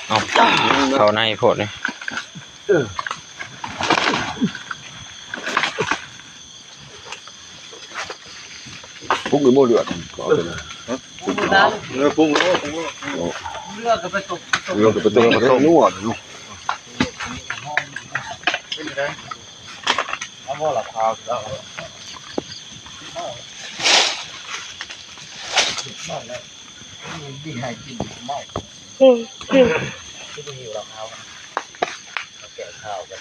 เอาเขาในโพดเลยปุ้งหรือโม่เลือดก็เป็นปุ้งน้ำเนื้อปุ้งเลือด เลือกก็ไปตก เลือดเป็นตัวนัวลูก เป็นไงเอาบ่หลับคาแล้วดีให้กินเมาที่ดูหิวหลับคาแกะข้าวกัน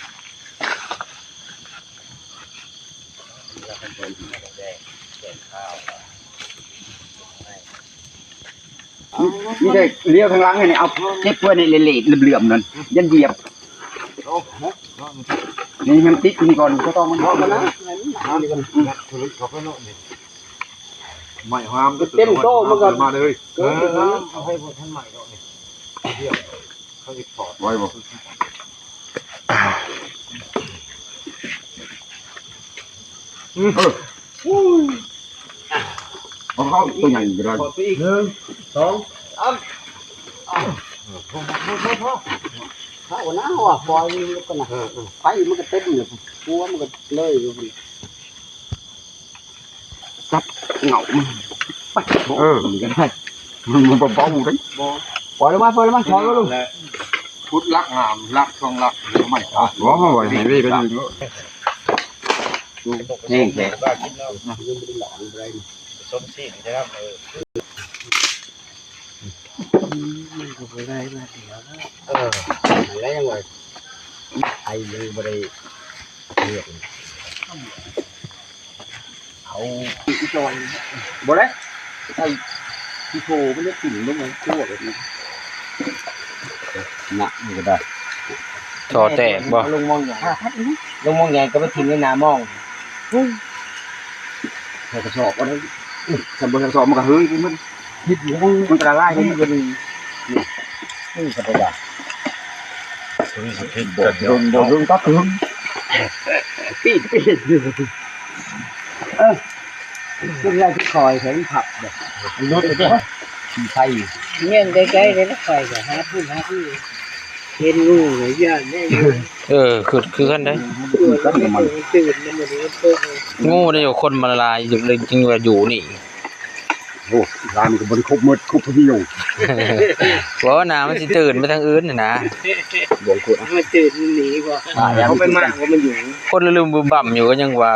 แล้วก็เป็นแดงแกะข้าวนี่ได้เลี้ยวทางหลังให้นี่เอาเจ็บไว้ในเละๆเหลื่อมๆนั่นยันเหยียบนี่มันติดนี่ก่อนก็ต้องมันพอกันนะไม่ห้ามเต็มโตมันก็มาเลยเอาให้พวกท่านใหม่เราเนี่ยเดี๋ยวเขาจะถอดไว้บ่เอาเข้าตัวใหญ่ก็ได้ ถอดไปอีก1 2 ข้าวนะว่าปล่อยมันก็นะไปมันก็เต็มเลยกลัวมันก็เลยจับเหงามันมันก็ได้มันเบาๆได้ ปล่อยลงมาถอยแล้วลุง พุทธรักงามรักช่องรักหรือไม่ครับร้องมาไว้ให้พี่ไปดูนี่แก บ้ากินแล้วส้มชีสใช่ไหมมันก็ไปได้มาเดียวอะไรยังไงไอ้ยังไม่ได้เรียกเอาอีจอยบ่ได้ไอ้ที่โผล่มันจะติ่งลงมาทั่วแบบนี้หนักมันก็ได้ ทอแตกบ่ลงมองใหญ่ลงมองใหญ่ก็ไปทิ้งในน้ำมองแต่กระสอบก็ได้สมบูรณ์กระสอบมันก็เฮ้ยมันหิดมันกระไรนี่มันนี่กระดาษโดนตัดถึงปีดขึ้นได้ที่คอยเห็นผับแบบรถเลยจ้ะขี่ไฟเงี้ยใกล้ๆเลยนะไฟจะหาพื้นเห็นงูเลยย่าแน่คือกันได้ตื่นมันงูได้อยู่คนมาลายอยู่เลยจริงว่าอยู่นี่โอ้ร้านนี้ก็บริครบหมดครบทุกที่อยู่เพราะว่าน้ำมันสิตื่นไปทางอื่นน่ะนะบอกคนมันตื่นหนีกว่าเขาไปมากว่ามันอยู่คนลืมบึมบ่ำอยู่ก็ยังว่า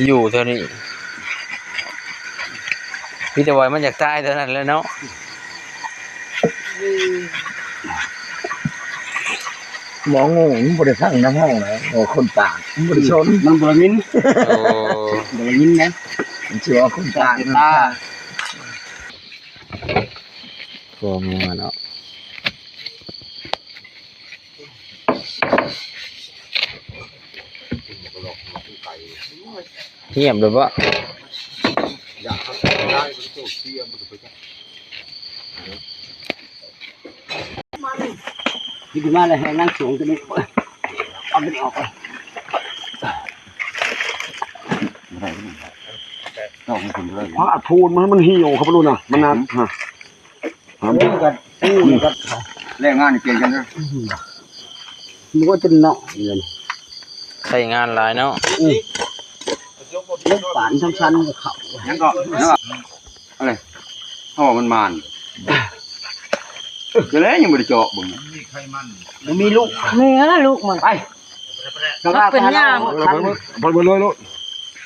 อยู่เท่านี้พี่แต่ว่ามันอยากตายเท่านั้นแหละเนาะหมองูมันบริสั่งน้ำห้องเลยโอ้คนต่างมันบริชนมันบริยินบริยินนะมันเชื่อคนต่างตาโอ้มัวเนาะเงียบเลยปะคิดมาเลยให้นั่งสูงตัวนี้เอาไปออกเลยเพราะทูนมันเหี่ยวครับลูกนะมันนานฮะมันกันแรงงานเก่งกันนะมันก็จะเนาะเลย ใช้งานหลายเนาะเล็กป่านชั้นๆเขายังก็อะไรห่อมันมันก็เลยยังไม่ได้เจาะบุ้งมันมีลูกเนื้อลูกมันไปเป็นย่างพอเลยลูก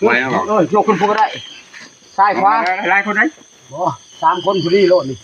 ไหวแล้วหรอโยกขึ้นพวกก็ได้ซ้ายขวาหลายคนไหน3 คนพอดีโลดนี่